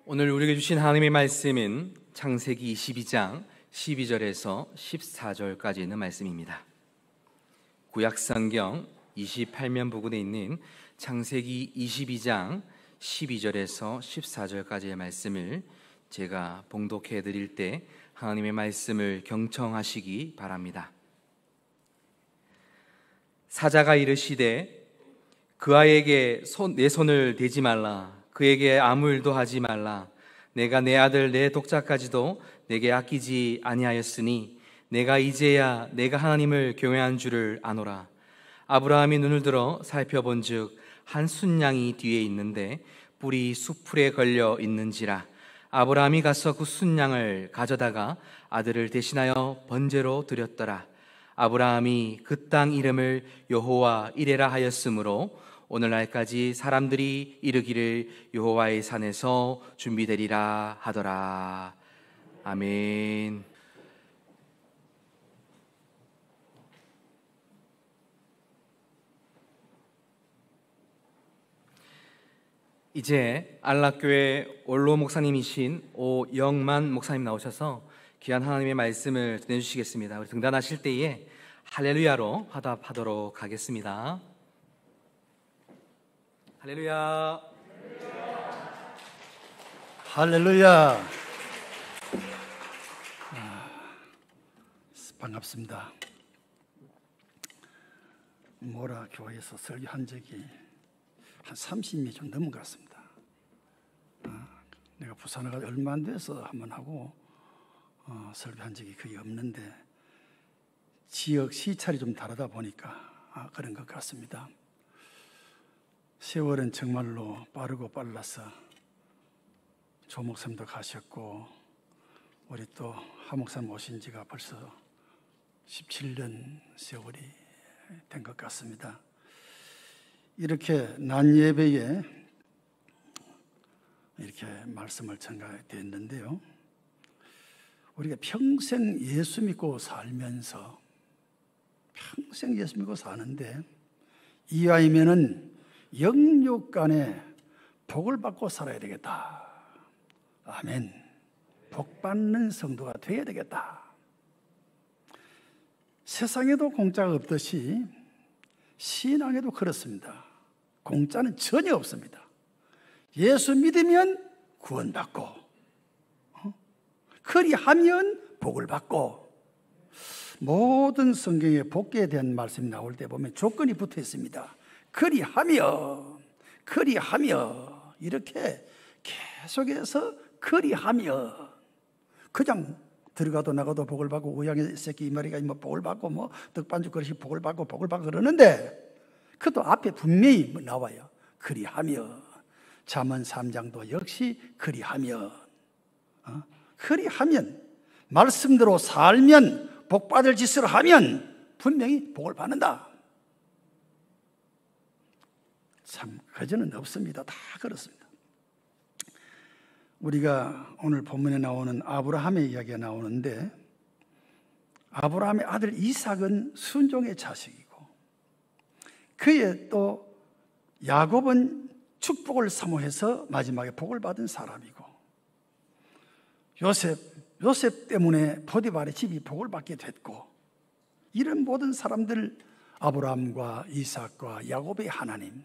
오늘 우리에게 주신 하나님의 말씀은 창세기 22장 12절에서 14절까지 있는 말씀입니다. 구약성경 28면 부근에 있는 창세기 22장 12절에서 14절까지의 말씀을 제가 봉독해 드릴 때 하나님의 말씀을 경청하시기 바랍니다. 사자가 이르시되 그 아이에게 내 손을 대지 말라. 그에게 아무 일도 하지 말라. 내가 내 아들 내 독자까지도 내게 아끼지 아니하였으니 내가 이제야 내가 하나님을 경외한 줄을 아노라. 아브라함이 눈을 들어 살펴본즉 한 순양이 뒤에 있는데 뿔이 수풀에 걸려 있는지라. 아브라함이 가서 그 순양을 가져다가 아들을 대신하여 번제로 드렸더라. 아브라함이 그 땅 이름을 여호와 이레라 하였으므로 오늘날까지 사람들이 이르기를 여호와의 산에서 준비되리라 하더라. 아멘. 이제 안락교회 원로 목사님이신 오영만 목사님 나오셔서 귀한 하나님의 말씀을 전해주시겠습니다. 우리 등단하실 때에 할렐루야로 화답하도록 하겠습니다. 할렐루야. 할렐루야. 반갑습니다. 모라 교회에서 설교한 적이 한 30년 좀 넘은 것 같습니다. 내가 부산에 가서 얼마 안 돼서 한번 하고 설교한 적이 거의 없는데 지역 시찰이 좀 다르다 보니까 그런 것 같습니다. 세월은 정말로 빠르고 빨라서 조 목사님도 가셨고 우리 또 하 목사님 오신 지가 벌써 17년 세월이 된 것 같습니다. 이렇게 난 예배에 이렇게 말씀을 전하게 됐는데요, 우리가 평생 예수 믿고 살면서 평생 예수 믿고 사는데 이왕이면은 영육간에 복을 받고 살아야 되겠다. 아멘. 복 받는 성도가 되어야 되겠다. 세상에도 공짜가 없듯이 신앙에도 그렇습니다. 공짜는 전혀 없습니다. 예수 믿으면 구원받고, 그리하면 복을 받고, 모든 성경에 복에 대한 말씀이 나올 때 보면 조건이 붙어 있습니다. 그리하며 이렇게 계속해서 그리하며, 그냥 들어가도 나가도 복을 받고 우양의 새끼 이마리가 뭐 복을 받고 뭐 떡반죽 그릇이 복을 받고 그러는데 그것도 앞에 분명히 나와요. 그리하며. 잠언 3장도 역시 그리하면, 그리하면 말씀대로 살면 복 받을 짓을 하면 분명히 복을 받는다. 참 거저는 없습니다. 다 그렇습니다. 우리가 오늘 본문에 나오는 아브라함의 이야기가 나오는데, 아브라함의 아들 이삭은 순종의 자식이고, 그의 또 야곱은 축복을 사모해서 마지막에 복을 받은 사람이고, 요셉 때문에 보디발의 집이 복을 받게 됐고, 이런 모든 사람들, 아브라함과 이삭과 야곱의 하나님.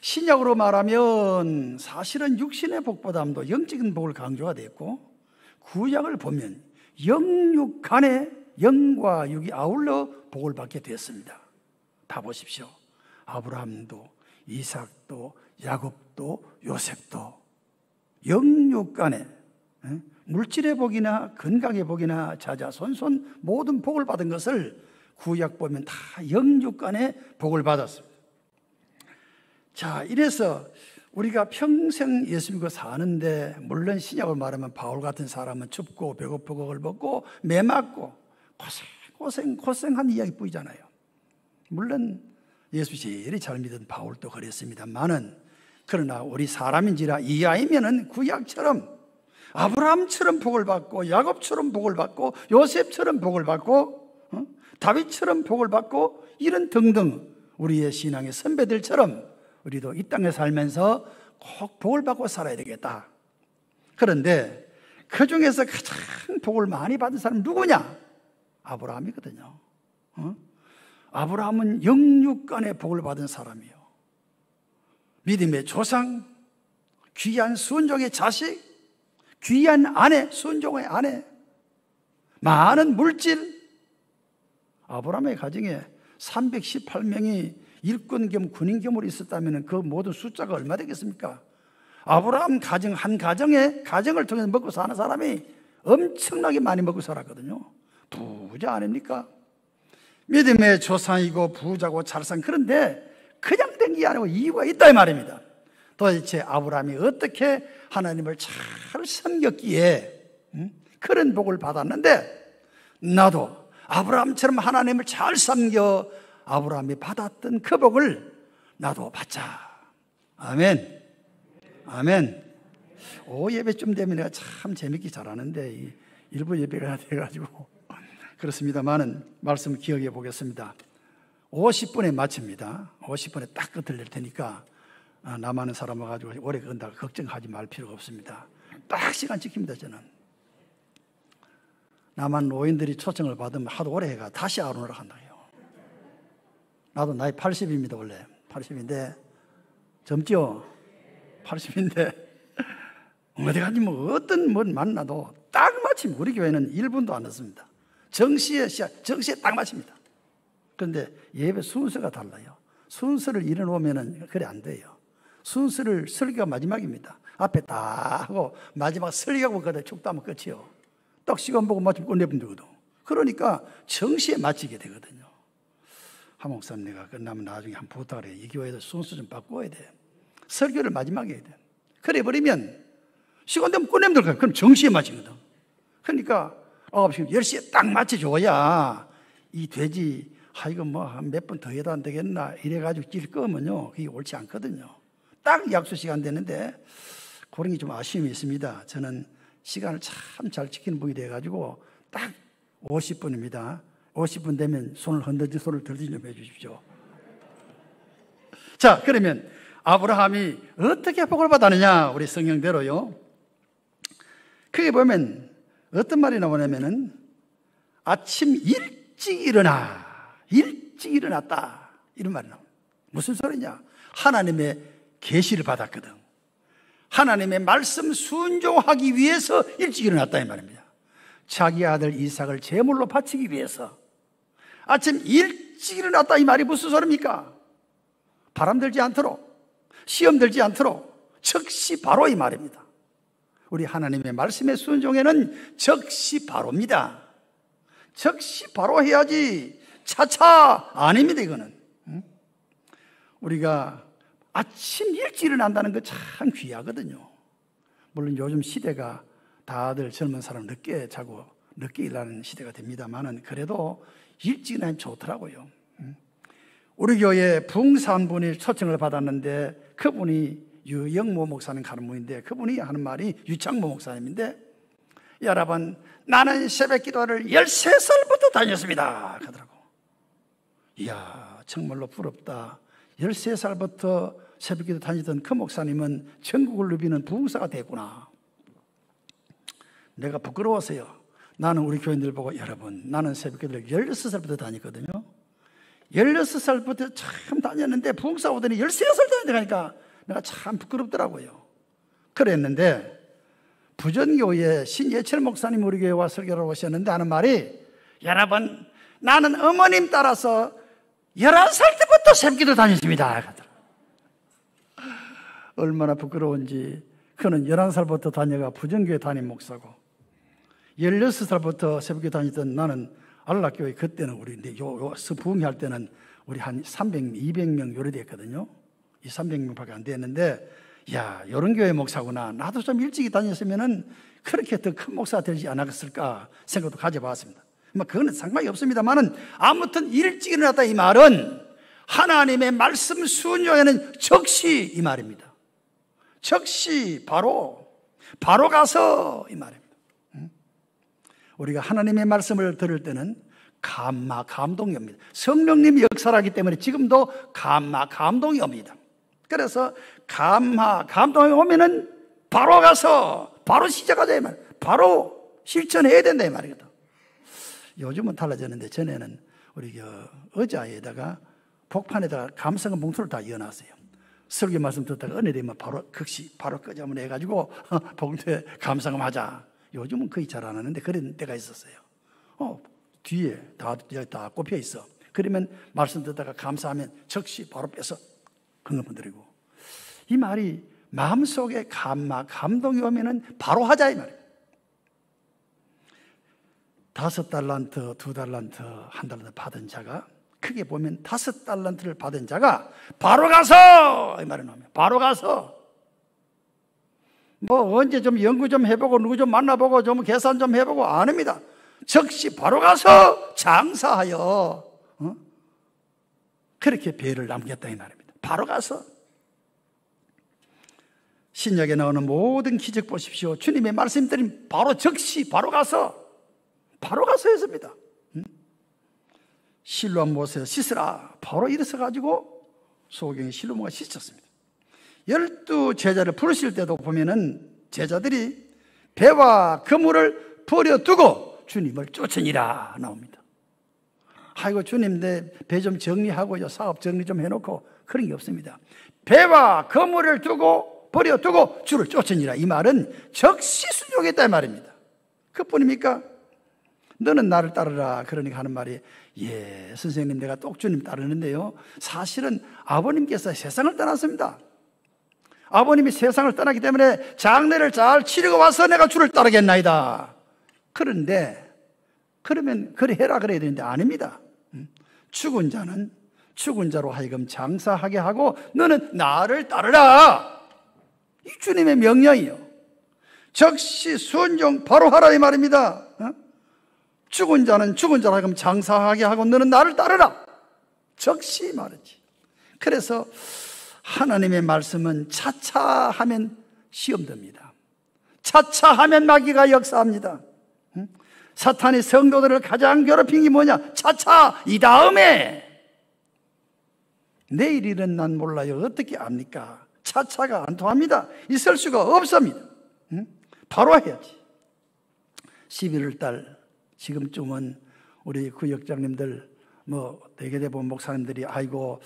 신약으로 말하면 사실은 육신의 복보다도 영적인 복을 강조가 됐고, 구약을 보면 영육 간에 영과 육이 아울러 복을 받게 됐습니다. 다 보십시오. 아브라함도 이삭도 야곱도 요셉도 영육 간에 물질의 복이나 건강의 복이나 자자손손 모든 복을 받은 것을 구약 보면 다 영육 간에 복을 받았습니다. 자, 이래서 우리가 평생 예수 믿고 사는데, 물론 신약을 말하면 바울 같은 사람은 춥고 배고프고 헐벗고 매맞고 고생한 이야기 뿐이잖아요. 물론 예수 제일 잘 믿은 바울도 그랬습니다만은, 그러나 우리 사람인지라 이하이면은 구약처럼 아브라함처럼 복을 받고 야곱처럼 복을 받고 요셉처럼 복을 받고 다윗처럼 복을 받고 이런 등등 우리의 신앙의 선배들처럼 우리도 이 땅에 살면서 꼭 복을 받고 살아야 되겠다. 그런데 그 중에서 가장 복을 많이 받은 사람은 누구냐? 아브라함이거든요. 아브라함은 영육간의 복을 받은 사람이에요. 믿음의 조상, 귀한 순종의 자식, 귀한 아내, 순종의 아내, 많은 물질. 아브라함의 가정에 318명이 일꾼 겸 군인 겸으로 있었다면 그 모든 숫자가 얼마 되겠습니까? 아브라함 가정 한 가정에 가정을 통해서 먹고 사는 사람이 엄청나게 많이 먹고 살았거든요. 부자 아닙니까? 믿음의 조상이고 부자고 잘 산. 그런데 그냥 된 게 아니고 이유가 있다 이 말입니다. 도대체 아브라함이 어떻게 하나님을 잘 섬겼기에 그런 복을 받았는데, 나도 아브라함처럼 하나님을 잘 섬겨 아브라함이 받았던 그 복을 나도 받자. 아멘. 아멘. 오후 예배쯤 되면 내가 참 재밌게 잘하는데 일부 예배가 돼가지고 그렇습니다만은 말씀 기억해 보겠습니다. 50분에 마칩니다. 50분에 딱 끝을 낼 테니까 남아는 사람 와가지고 오래 건다고 걱정하지 말 필요가 없습니다. 딱 시간 지킵니다. 저는 남한 노인들이 초청을 받으면 하도 오래 해가 다시 아론으로 한다고요. 나도 나이 80입니다. 원래 80인데 젊죠? 80인데 어디 가지 뭐 어떤 뭘 만나도 딱 마침 우리 교회는 1분도 안 넣습니다. 정시에 딱 마칩니다. 그런데 예배 순서가 달라요. 순서를 잃어놓으면 그래 안 돼요. 순서를 설교가 마지막입니다. 앞에 다 하고 마지막 설교하고 그다음에 축도하면 끝이요. 딱 시간 보고 마치면 끝내면 되거든. 그러니까 정시에 마치게 되거든요. 한 목사님 내가 끝나면 나중에 한 부탁을 해. 이 교회에서 순서 좀 바꿔야 돼. 설교를 마지막에 해야 돼. 그래 버리면 시간 되면 끝내면 될 거야. 그럼 정시에 마치거든. 그러니까 9시, 10시에 딱 맞춰줘야 이 돼지 이거 뭐 한 몇 번 더 해도 안 되겠나 이래가지고 찔 거면요 그게 옳지 않거든요. 딱 약속 시간 되는데 그런 게 좀 아쉬움이 있습니다. 저는 시간을 참 잘 지키는 분이 돼가지고 딱 50분입니다. 50분 되면 손을 흔들지 손을 들지 좀 해주십시오. 자, 그러면 아브라함이 어떻게 복을 받았느냐? 우리 성경대로요. 크게 보면 어떤 말이 나오냐면은 아침 일찍 일어났다 이런 말이 나옵니다. 무슨 소리냐? 하나님의 계시를 받았거든. 하나님의 말씀 순종하기 위해서 일찍 일어났다 이 말입니다. 자기 아들 이삭을 제물로 바치기 위해서 아침 일찍 일어났다 이 말이 무슨 소리입니까? 바람 들지 않도록, 시험 들지 않도록 즉시 바로 이 말입니다. 우리 하나님의 말씀의 순종에는 즉시 바로입니다. 즉시 바로 해야지 차차 아닙니다. 이거는 우리가 아침 일찍 일어난다는 거 참 귀하거든요. 물론 요즘 시대가 다들 젊은 사람 늦게 자고 늦게 일하는 시대가 됩니다만은 그래도 일찍 일어나면 좋더라고요. 우리 교회에 부흥사 분이 초청을 받았는데 그분이 유영모 목사님 가는 분인데 그분이 하는 말이 유창모 목사님인데, 여러분 나는 새벽 기도를 13살부터 다녔습니다 하더라고. 이야 정말로 부럽다. 13살부터 새벽 기도 다니던 그 목사님은 전국을 누비는 부흥사가 됐구나. 내가 부끄러워서요. 나는 우리 교인들 보고 여러분 나는 새벽 기도를 16살부터 다녔거든요. 16살부터 참 다녔는데 부흥사 오더니 13살 다니니까 내가 참 부끄럽더라고요. 그랬는데 부전교회 신예철 목사님 우리 교회 와 설교를 오셨는데 하는 말이, 여러분 나는 어머님 따라서 11살 때부터 새벽기도 다녔습니다. 얼마나 부끄러운지. 그는 11살부터 다녀가 부전교회 담임 목사고 16살부터 새벽기도 다니던 나는 안락교회 그때는 우리 부흥회 할 때는 우리 한 300, 200명 요래 됐거든요. 이 300명밖에 안 됐는데 야 이런 교회 목사구나. 나도 좀 일찍 다녔으면은 그렇게 더 큰 목사가 되지 않았을까 생각도 가져봤습니다. 그거는 상관이 없습니다만은 아무튼 일찍 일어났다 이 말은 하나님의 말씀 순종에는 즉시 이 말입니다. 즉시 바로 가서 이 말입니다. 우리가 하나님의 말씀을 들을 때는 감동이 옵니다. 성령님이 역사하기 때문에 지금도 감동이 옵니다. 그래서 감동이 오면은 바로 가서 바로 시작하자 이 말. 바로 실천해야 된다 이 말이거든. 요즘은 달라졌는데 전에는 우리 의자에다가 복판에다가 감성은 봉투를 다 이어놨어요. 설교 말씀 듣다가 은혜 되면 바로 극시 바로 끄자면 해가지고 봉투에 감성음 하자. 요즘은 거의 잘 안 하는데 그런 때가 있었어요. 뒤에 다 꼽혀 있어. 그러면 말씀 듣다가 감사하면 즉시 바로 빼서 헌금 드리고. 이 말이 마음속에 감동이 오면은 바로 하자 이 말이에요. 5달란트, 2달란트, 1달란트 받은 자가 크게 보면 5달란트를 받은 자가 바로 가서 이 말이 나오면 바로 가서 뭐 언제 좀 연구 좀 해보고 누구 좀 만나보고 좀 계산 좀 해보고 안 합니다. 즉시 바로 가서 장사하여 그렇게 배를 남겼다 이 말입니다. 바로 가서. 신약에 나오는 모든 기적 보십시오. 주님의 말씀들은 바로 즉시 바로 가서 했습니다. 실로암 못에 씻으라. 바로 일어서 가지고 소경의 실로암과 씻었습니다. 12 제자를 부르실 때도 보면은 제자들이 배와 그물을 버려두고 주님을 쫓으니라 나옵니다. 아이고 주님 내 배 좀 정리하고요, 사업 정리 좀 해놓고 그런 게 없습니다. 배와 그물을 버려두고 주를 쫓으니라. 이 말은 즉시 순종했다 이 말입니다. 그뿐입니까? 너는 나를 따르라. 그러니까 하는 말이 예 선생님 내가 똑 주님 따르는데요, 사실은 아버님께서 세상을 떠났습니다. 아버님이 세상을 떠났기 때문에 장례를 잘 치르고 와서 내가 주를 따르겠나이다. 그런데 그러면 그래 해라 그래야 되는데 아닙니다. 죽은 자는 죽은 자로 하여금 장사하게 하고 너는 나를 따르라. 이 주님의 명령이요. 즉시 순종 바로 하라 이 말입니다. 죽은 자는 죽은 자로 하여금 장사하게 하고 너는 나를 따르라. 즉시 말이지. 그래서 하나님의 말씀은 차차 하면 시험됩니다. 차차 하면 마귀가 역사합니다. 사탄이 성도들을 가장 괴롭힌 게 뭐냐? 차차 이 다음에 내일 일은 난 몰라요. 어떻게 압니까? 차차가 안 통합니다. 있을 수가 없습니다. 바로 해야지. 11월 달 지금쯤은 우리 구역장님들 대개대본 목사님들이 아이고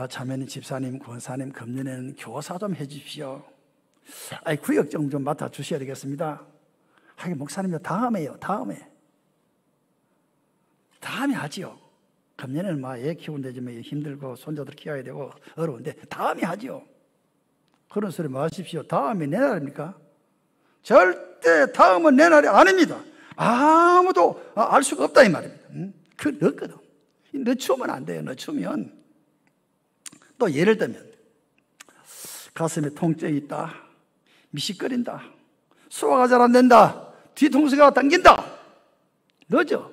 자매님 집사님 권사님 금년에는 교사 좀 해주십시오. 구역장 좀 맡아주셔야 되겠습니다. 목사님요 다음에 하지요. 금년에는 애 키우는데 좀 힘들고 손자들 키워야 되고 어려운데 다음에 하지요. 그런 소리 마십시오. 다음이 내 날입니까? 절대 다음은 내 날이 아닙니다. 아무도 알 수가 없다 이 말입니다. 그 늦거든. 늦추면 안 돼요. 늦추면 또 예를 들면 가슴에 통증이 있다, 미식거린다, 소화가 잘 안 된다, 뒤통수가 당긴다, 늦어.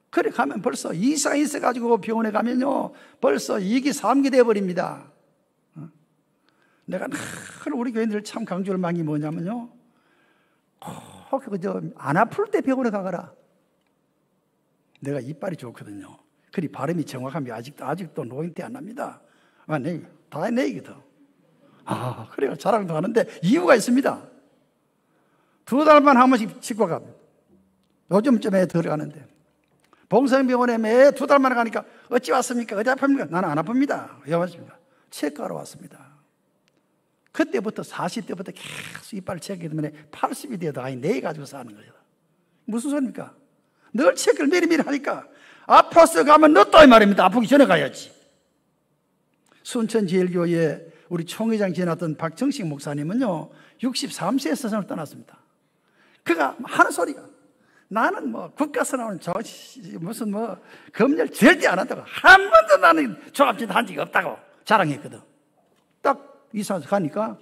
그래 가면 벌써 이상이 있어가지고 병원에 가면요 벌써 2기 3기 돼버립니다. 내가 우리 교인들 참 강조를 많이 뭐냐면요, 안 아플 때 병원에 가거라. 내가 이빨이 좋거든요. 그리 발음이 정확하면 아직도 노인 때 안 납니다. 다 내 얘기거든. 그래요. 자랑도 하는데 이유가 있습니다. 2달만 한 번씩 치과 갑니다. 요즘쯤에 들어가는데 봉성병원에 매 2달만에 가니까 어찌 왔습니까? 어디 아픕니까? 나는 안 아픕니다. 왜 왔습니까? 치과로 왔습니다. 그때부터 40대부터 계속 이빨 체크하기 때문에 80이 돼도 내 가지고 사는 거예요. 무슨 소리입니까? 늘 체크를 미리미리 하니까 아파서 가면 늦다 이 말입니다. 아프기 전에 가야지. 순천제일교회 우리 총회장 지났던 박정식 목사님은요 63세에 세상을 떠났습니다. 그가 하는 소리가 나는 국가에서 나오는 무슨 검열 절대 안 한다고, 한 번도 나는 조합짓 한 적이 없다고 자랑했거든. 딱 이사해서 가니까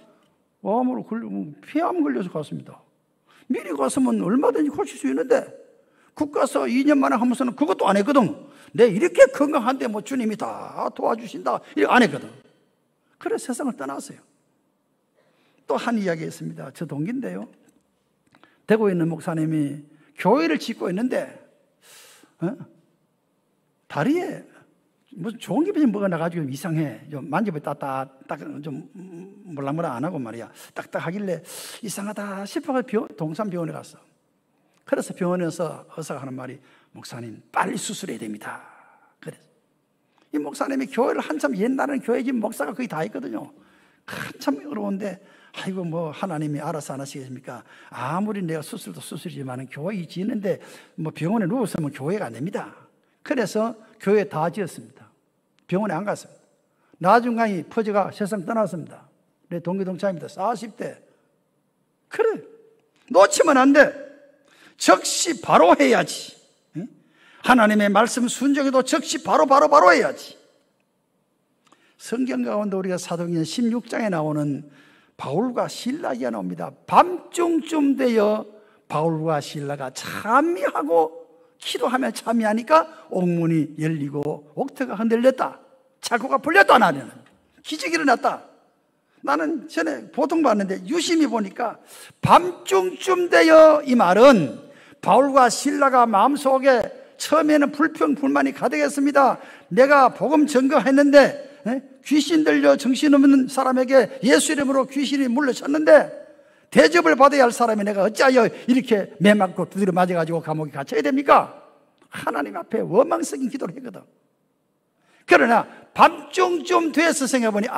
폐암 걸려서 갔습니다. 미리 갔으면 얼마든지 고칠 수 있는데 국가에서 2년 만에 하면서는 그것도 안 했거든. 내 이렇게 건강한데 주님이 다 도와주신다 이렇게 안 했거든. 그래 세상을 떠났어요. 또 한 이야기 있습니다. 저 동기인데요, 대구에 있는 목사님이 교회를 짓고 있는데 다리에 무슨 좋은 기분이 뭐가 나가지고 이상해. 좀 만져보다 좀 몰랑몰랑 안 하고 말이야. 딱딱하길래 이상하다 싶어서 동산병원에 갔어. 그래서 병원에서 의사가 하는 말이, 목사님 빨리 수술해야 됩니다. 그래서 이 목사님이 교회를 한참, 옛날에는 교회 집 목사가 거의 다 있거든요. 한참 어려운데, 아이고 뭐 하나님이 알아서 안 하시겠습니까? 아무리 내가 수술도 수술이지만 교회 짓는데 뭐 병원에 누웠으면 교회가 안 됩니다. 그래서 교회 다 지었습니다. 병원에 안 갔습니다. 나중에 퍼져가 세상 떠났습니다. 내 동기동창입니다. 40대. 그래, 놓치면 안 돼. 적시 바로 해야지. 하나님의 말씀 순종해도 적시 바로 해야지. 성경 가운데 우리가 사도행전 16장에 나오는 바울과 실라 이야기가 나옵니다. 밤중쯤 되어 바울과 실라가 참여하고 기도하며 참여하니까 옥문이 열리고 옥터가 흔들렸다. 자꾸가 풀렸다. 나는 기적이 일어났다. 나는 전에 보통 봤는데 유심히 보니까 밤중쯤 되어, 이 말은 바울과 실라가 마음속에 처음에는 불평 불만이 가득했습니다. 내가 복음 전거했는데 귀신 들려 정신없는 사람에게 예수 이름으로 귀신이 물러쳤는데 대접을 받아야 할 사람이 내가 어찌하여 이렇게 매맞고 두드려 맞아가지고 감옥에 갇혀야 됩니까? 하나님 앞에 원망스러운 기도를 했거든. 그러나 밤중쯤 돼서 생각해보니,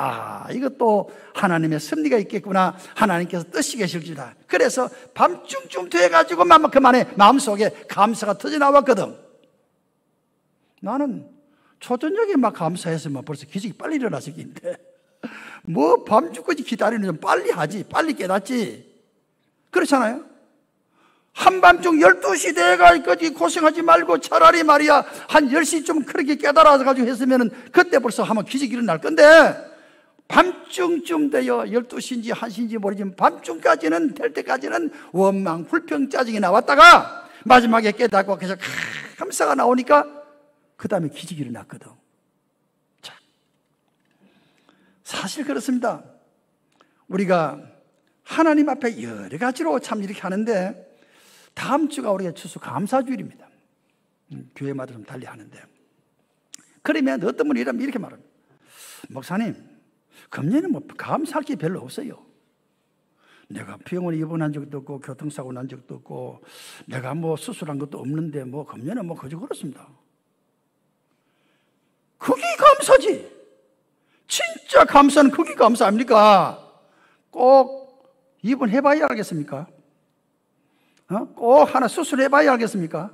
이것도 하나님의 섭리가 있겠구나. 하나님께서 뜻이 계실지다. 그래서 밤중쯤 돼가지고 그만에 마음속에 감사가 터져나왔거든. 나는 초저녁에 막 감사했으면 벌써 기적이 빨리 일어났을 텐데, 뭐 밤중까지 기다리는 좀 빨리 하지, 빨리 깨닫지. 그렇잖아요? 한밤중 12시 돼가지고 고생하지 말고 차라리 말이야 한 10시쯤 그렇게 깨달아서 가지고 했으면은 그때 벌써 한번 기적이 일어날 건데, 밤중쯤 되어 12시인지 1시인지 모르지만 밤중까지는 될 때까지는 원망, 불평, 짜증이 나왔다가 마지막에 깨닫고 그래서 감사가 나오니까 그 다음에 기적이 일어났거든. 자, 사실 그렇습니다. 우리가 하나님 앞에 여러 가지로 참 이렇게 하는데, 다음 주가 우리가 추수감사주일입니다. 교회마다 좀 달리 하는데, 그러면 어떤 분이 이렇게 말합니다. 목사님, 금년에 뭐 감사할 게 별로 없어요. 내가 병원에 입원한 적도 없고 교통사고 난 적도 없고 내가 뭐 수술한 것도 없는데 뭐 금년에 뭐 그저 그렇습니다. 그게 감사지. 진짜 감사는 그게 감사 아닙니까? 꼭 입원해봐야 알겠습니까? 꼭 하나 수술해봐야 알겠습니까?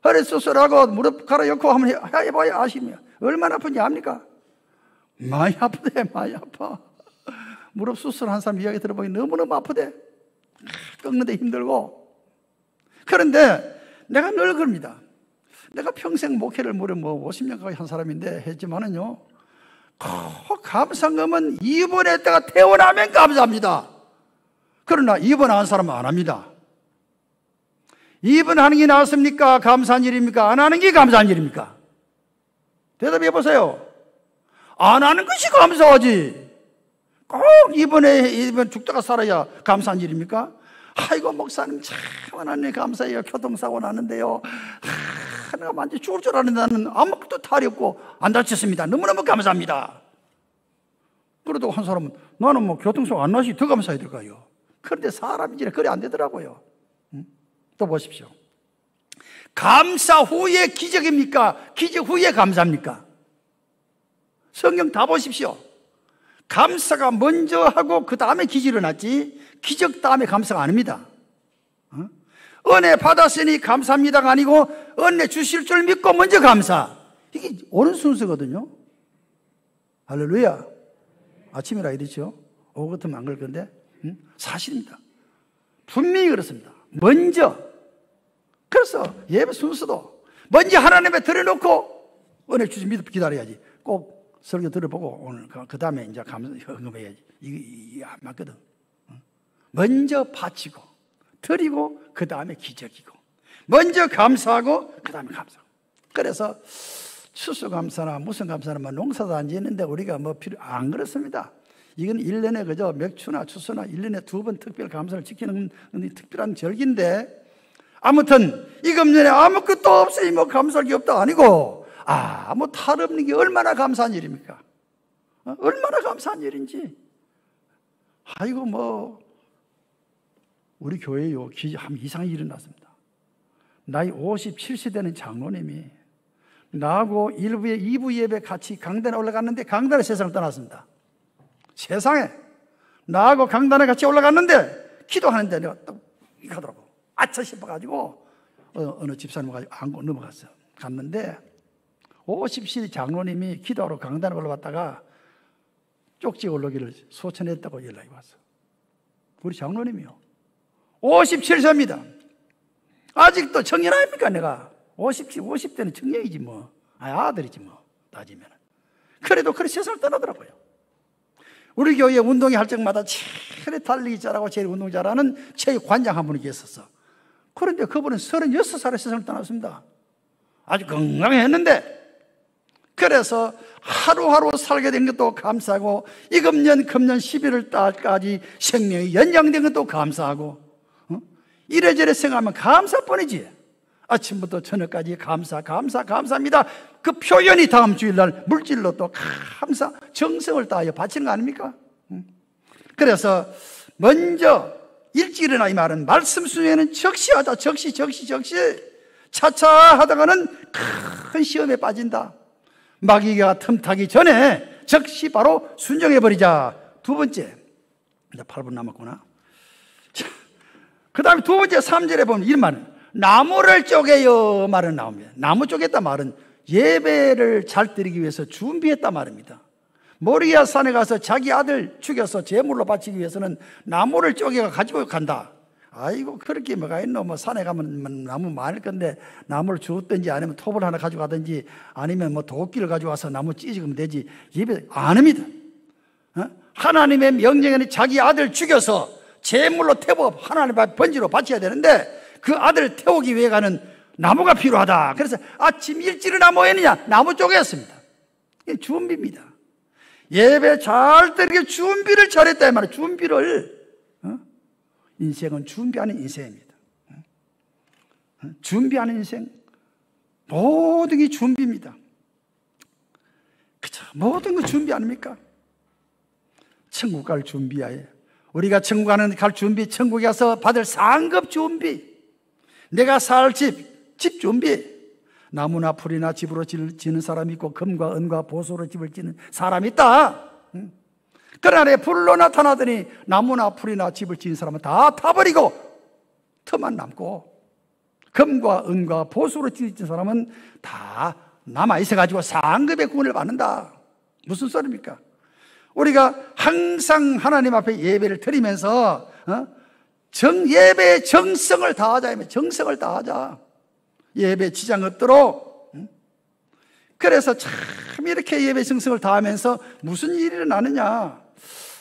허리 수술하고 무릎 갈아넣고 한번 해봐야 아십니까? 얼마나 아픈지 압니까? 많이 아프대, 많이 아파. 무릎 수술한 사람 이야기 들어보니 너무너무 아프대. 꺾는데 힘들고. 그런데 내가 늘 그럽니다. 내가 평생 목회를 무려 50년 가까이 한 사람인데 했지만은요, 감사금은 입원했다가 퇴원하면 감사합니다. 그러나 입원 안 한 사람은 안 합니다. 입원하는 게 나았습니까? 감사한 일입니까? 안 하는 게 감사한 일입니까? 대답해 보세요. 안 하는 것이 감사하지. 꼭 이번 죽다가 살아야 감사한 일입니까? 아이고 목사님 참 하나님 감사해요. 교통사고 나는데요, 내가 완전 죽을 줄 알았는데 나는 아무것도 탈이 없고 안 다쳤습니다. 너무너무 감사합니다. 그래도 한 사람은 나는 뭐 교통사고 안 나시 더 감사해야 될까요? 그런데 사람이 이제 그래 안 되더라고요. 또 보십시오. 감사 후에 기적입니까? 기적 후에 감사입니까? 성경 다 보십시오. 감사가 먼저 하고 그 다음에 기적이 일어났지, 기적 다음에 감사가 아닙니다. 은혜 받았으니 감사합니다가 아니고 은혜 주실 줄 믿고 먼저 감사. 이게 옳은 순서거든요. 할렐루야. 아침이라 이랬죠. 오후 같으면 안 그럴 건데 사실입니다. 분명히 그렇습니다. 먼저. 그래서 예배 순서도 먼저 하나님에 드려놓고 은혜 주신 믿고 기다려야지. 꼭 설교 들어보고 오늘 그 다음에 이제 헌금해야지. 이게 안 맞거든. 먼저 바치고 드리고 그 다음에 기적이고, 먼저 감사하고 그 다음에 감사하고. 그래서 추수감사나 무슨 감사나 농사도 안 짓는데 우리가 뭐 안 그렇습니다. 이건 1년에 그저 맥추나 추수나 1년에 2번 특별 감사를 지키는 특별한 절기인데, 아무튼 이 금년에 아무것도 없으니 뭐 감사할 게 없다 아니고, 아무 탈 없는 게 얼마나 감사한 일입니까? 얼마나 감사한 일인지. 아이고 뭐 우리 교회요 한 이상한 일이 났습니다. 나이 57세 되는 장로님이 나하고 2부 예배 같이 강단에 올라갔는데 강단에 세상을 떠났습니다. 세상에 나하고 강단에 같이 올라갔는데 기도하는데 내가 딱 가더라고. 아차 싶어가지고 어느 집사님 가지고 안고 넘어갔어요. 갔는데 50세 장로님이 기도하러 강단에 올라갔다가 쪽지 올라오기를 소천했다고 연락이 왔어. 우리 장로님이요. 57세입니다. 아직도 청년 아닙니까 내가. 50대는 청년이지 뭐. 아들이지 뭐 따지면. 그래도 그렇게 세상을 떠나더라고요. 우리 교회 운동회 할 적마다 제일 달리기 잘하고 제일 운동 잘하는 체육관장 한 분이 계셨어. 그런데 그분은 36살에 세상을 떠났습니다. 아주 건강했는데 그래서 하루하루 살게 된 것도 감사하고 이금년 금년 11월 달까지 생명이 연장된 것도 감사하고 이래저래 생각하면 감사뿐이지. 아침부터 저녁까지 감사합니다. 그 표현이 다음 주일날 물질로 또 감사 정성을 다하여 바치는 거 아닙니까? 그래서 먼저 일찍 일어나 이 말은 말씀 순위에는 적시하자. 적시 차차 하다가는 큰 시험에 빠진다. 마귀가 틈타기 전에 적시 바로 순종해버리자. 두 번째, 이제 8분 남았구나. 그 다음에 두 번째 3절에 보면 이런 말은 나무를 쪼개요 말은 나옵니다. 나무 쪼갰다 말은 예배를 잘 드리기 위해서 준비했다 말입니다. 모리아 산에 가서 자기 아들 죽여서 제물로 바치기 위해서는 나무를 쪼개가 가지고 간다. 아이고 그렇게 뭐가 있노. 뭐 산에 가면 나무 많을 건데 나무를 주었든지 아니면 톱을 하나 가져가든지 아니면 뭐 도끼를 가져와서 나무 찢으면 되지. 예배 안 합니다. 하나님의 명령에는 자기 아들 죽여서 제물로 태워 하나님 앞에 번지로 바쳐야 되는데 그 아들을 태우기 위해 가는 나무가 필요하다. 그래서 아침 일찍 일어나 뭐 했느냐? 나무 쪼개였습니다. 이게 준비입니다. 예배 잘 드리게 준비를 잘했다 이 말이에요. 준비를. 인생은 준비하는 인생입니다. 준비하는 인생. 모든 게 준비입니다. 그죠? 모든 거 준비 아닙니까? 천국 갈 준비하에 우리가 천국 갈 준비, 천국에 가서 받을 상급 준비, 내가 살 집 준비. 나무나 풀이나 집으로 지는 사람이 있고 금과 은과 보소로 집을 지는 사람이 있다. 그러나 내 불로 나타나더니 나무나 풀이나 집을 지은 사람은 다 타버리고 터만 남고 금과 은과 보소로 지은 사람은 다 남아있어가지고 상급의 구원을 받는다. 무슨 소리입니까? 우리가 항상 하나님 앞에 예배를 드리면서 예배의 정성을 다하자. 정성을 다하자. 예배 지장 없도록. 그래서 참 이렇게 예배 정성을 다하면서 무슨 일이 일어나느냐.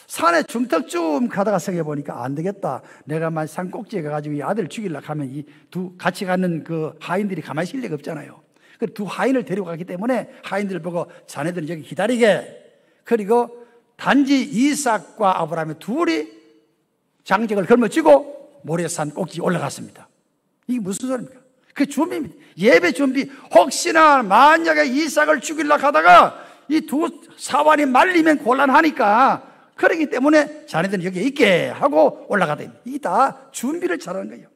산에 중턱쯤 가다가 생각해보니까 안 되겠다. 내가 만 산꼭지에 가가지고 이 아들 죽이려고 하면 이 두 같이 가는 그 하인들이 가만히 있을 리가 없잖아요. 그 두 하인을 데리고 가기 때문에 하인들을 보고 자네들은 여기 기다리게. 그리고 단지 이삭과 아브라함의 둘이 장작을 걸머쥐고 모래산 꼭지 올라갔습니다. 이게 무슨 소리입니까? 그 준비입니다. 예배 준비. 혹시나 만약에 이삭을 죽이려고 하다가 이 두 사환이 말리면 곤란하니까 그렇기 때문에 자네들은 여기에 있게 하고 올라가야 됩니다. 이게 다 준비를 잘하는 거예요.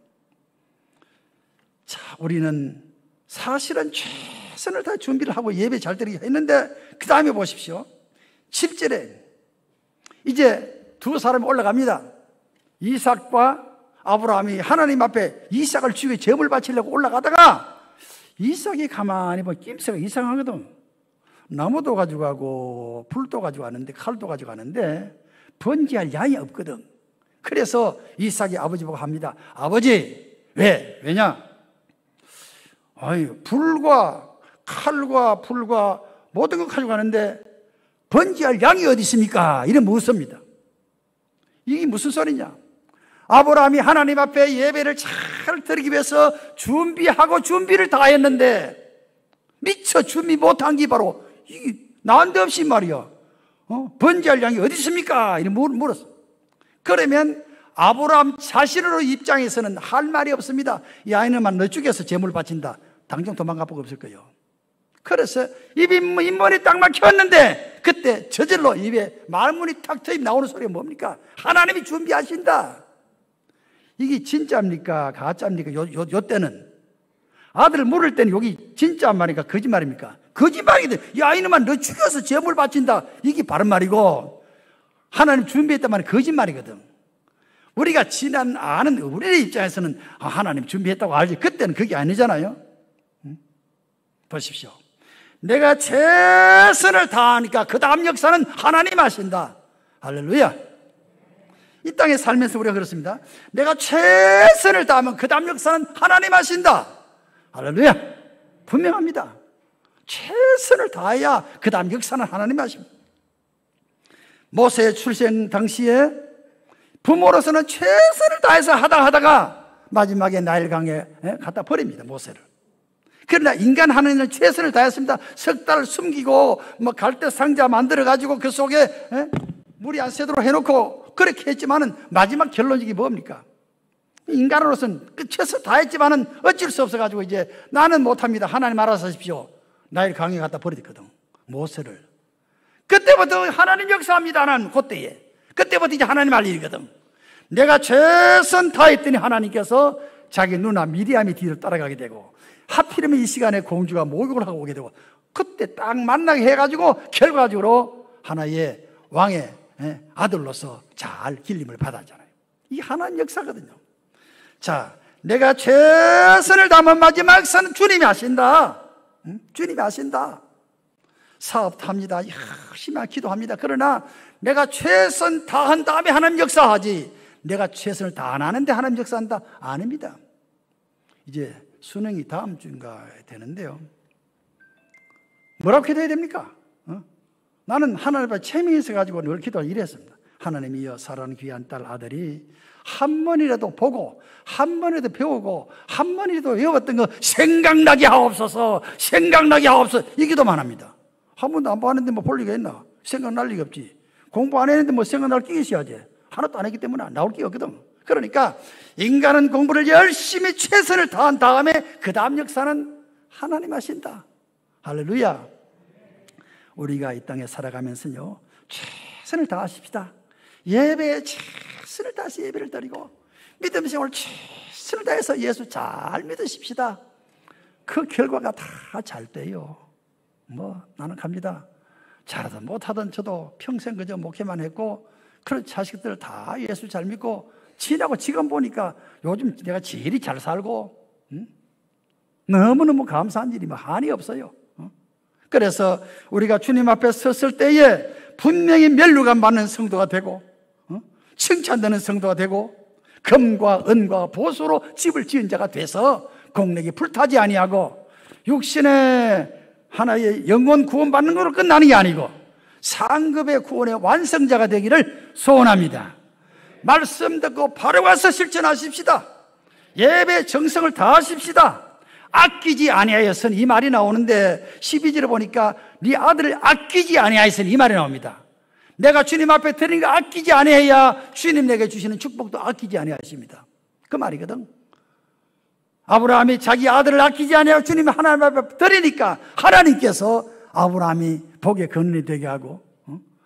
자, 우리는 사실은 최선을 다해 준비를 하고 예배 잘 드리게 했는데 그 다음에 보십시오. 7절에 이제 두 사람이 올라갑니다. 이삭과 아브라함이 하나님 앞에 이삭을 죽여 제물 바치려고 올라가다가 이삭이 가만히 보면 낌새가 이상하거든. 나무도 가져가고 불도 가져가는데 칼도 가져가는데 번지할 양이 없거든. 그래서 이삭이 아버지 보고 합니다. 아버지, 왜냐? 불과 칼과 불과 모든 걸 가져가는데 번지할 양이 어디 있습니까? 이래 묻습니다. 이게 무슨 소리냐? 아브라함이 하나님 앞에 예배를 잘 드리기 위해서 준비하고 준비를 다 했는데 미처 준비 못한 게 바로 이게 난데없이 말이야. 번지할 양이 어디 있습니까? 이래 물었어. 그러면 아브라함 자신의 입장에서는 할 말이 없습니다. 이 아이는만 너 죽여서 제물 바친다. 당장 도망갈 법 없을 거예요. 그래서 입문이 딱 막혔는데 그때 저절로 입에 말문이 탁 트임 나오는 소리가 뭡니까? 하나님이 준비하신다. 이게 진짜입니까? 가짜입니까? 요 때는 아들 물을 때는 여기 진짜 말입니까? 거짓말입니까? 거짓말이거든. 야 이놈아 너 죽여서 제물 바친다. 이게 바른 말이고 하나님 준비했단 말이 거짓말이거든. 우리가 지난 아는 우리의 입장에서는 하나님 준비했다고 알지. 그때는 그게 아니잖아요. 보십시오. 내가 최선을 다하니까 그 다음 역사는 하나님 하신다. 할렐루야. 이 땅에 살면서 우리가 그렇습니다. 내가 최선을 다하면 그 다음 역사는 하나님 하신다. 할렐루야. 분명합니다. 최선을 다해야 그 다음 역사는 하나님 하십니다. 모세의 출생 당시에 부모로서는 최선을 다해서 하다가 마지막에 나일강에 갖다 버립니다. 모세를. 그러나 인간 하나님은 최선을 다했습니다. 석 달을 숨기고 갈대 상자 만들어 가지고 그 속에 물이 안 새도록 해놓고 그렇게 했지만은 마지막 결론이 뭡니까? 인간으로서는 최선을 다했지만은 어쩔 수 없어 가지고 이제 나는 못합니다. 하나님 알아서 하십시오. 나일 강에 갖다 버렸거든. 모세를. 그때부터 하나님 역사합니다. 나는 그때에. 그때부터 이제 하나님 할 일이거든. 내가 최선 다했더니 하나님께서 자기 누나 미리암이 뒤를 따라가게 되고 하필이면 이 시간에 공주가 목욕을 하고 오게 되고 그때 딱 만나게 해가지고 결과적으로 하나의 왕의 아들로서 잘 길림을 받았잖아요. 이 하나님 역사거든요. 자, 내가 최선을 다하면 마지막 역사는 주님이 하신다. 주님이 하신다. 사업도 합니다. 열심히 기도합니다. 그러나 내가 최선 다한 다음에 하나님 역사하지 내가 최선을 다 안 하는데 하나님 역사한다? 아닙니다. 이제 수능이 다음 주인가 되는데요. 뭐라고 기도해야 됩니까? 나는 하나님 앞에 체면이 있어가지고 늘 기도를 이랬습니다. 하나님이여 사랑하는 귀한 딸 아들이 한 번이라도 보고 한 번이라도 배우고 한 번이라도 외웠던 거 생각나게 하옵소서. 생각나게 하옵소서. 이 기도만 합니다. 한 번도 안 봤는데 뭐 볼 리가 있나? 생각날 리가 없지. 공부 안 했는데 뭐 생각날 게 있어야지. 하나도 안 했기 때문에 나올 게 없거든. 그러니까 인간은 공부를 열심히 최선을 다한 다음에 그 다음 역사는 하나님 하신다. 할렐루야. 우리가 이 땅에 살아가면서요 최선을 다하십시다. 예배에 최선을 다해서 예배를 드리고 믿음 생활 최선을 다해서 예수 잘 믿으십시다. 그 결과가 다 잘 돼요. 나는 갑니다. 잘하든 못하든 저도 평생 그저 목회만 했고 그런 자식들 다 예수 잘 믿고 지나고 지금 보니까 요즘 내가 제일 잘 살고 너무너무 감사한 일이 한이 없어요. 그래서 우리가 주님 앞에 섰을 때에 분명히 면류관 받는 성도가 되고 칭찬되는 성도가 되고 금과 은과 보수로 집을 지은 자가 돼서 공력이 불타지 아니하고 육신의 하나의 영원 구원받는 것으로 끝나는 게 아니고 상급의 구원의 완성자가 되기를 소원합니다. 말씀 듣고 바로 가서 실천하십시다. 예배 정성을 다하십시다. 아끼지 아니하였으니 이 말이 나오는데 12절에 보니까 네 아들을 아끼지 아니하였으니 이 말이 나옵니다. 내가 주님 앞에 드리는 거 아끼지 아니해야 주님 내게 주시는 축복도 아끼지 아니하십니다. 그 말이거든. 아브라함이 자기 아들을 아끼지 아니하고 주님 하나님 앞에 드리니까 하나님께서 아브라함이 복의 근원이 되게 하고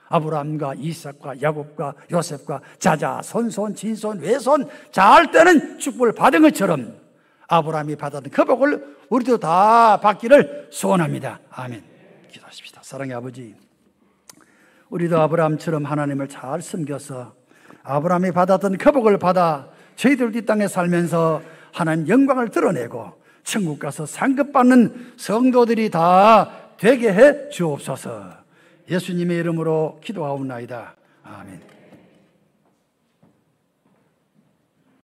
아브라함과 이삭과 야곱과 요셉과 자자, 손손, 진손, 외손 잘 때는 축복을 받은 것처럼 아브라함이 받았던 그 복을 우리도 다 받기를 소원합니다. 아멘. 기도하십시다. 사랑의 아버지, 우리도 아브라함처럼 하나님을 잘 섬겨서 아브라함이 받았던 그 복을 받아 저희들 이 땅에 살면서 하나님 영광을 드러내고 천국 가서 상급받는 성도들이 다 되게 해 주옵소서. 예수님의 이름으로 기도하옵나이다. 아멘.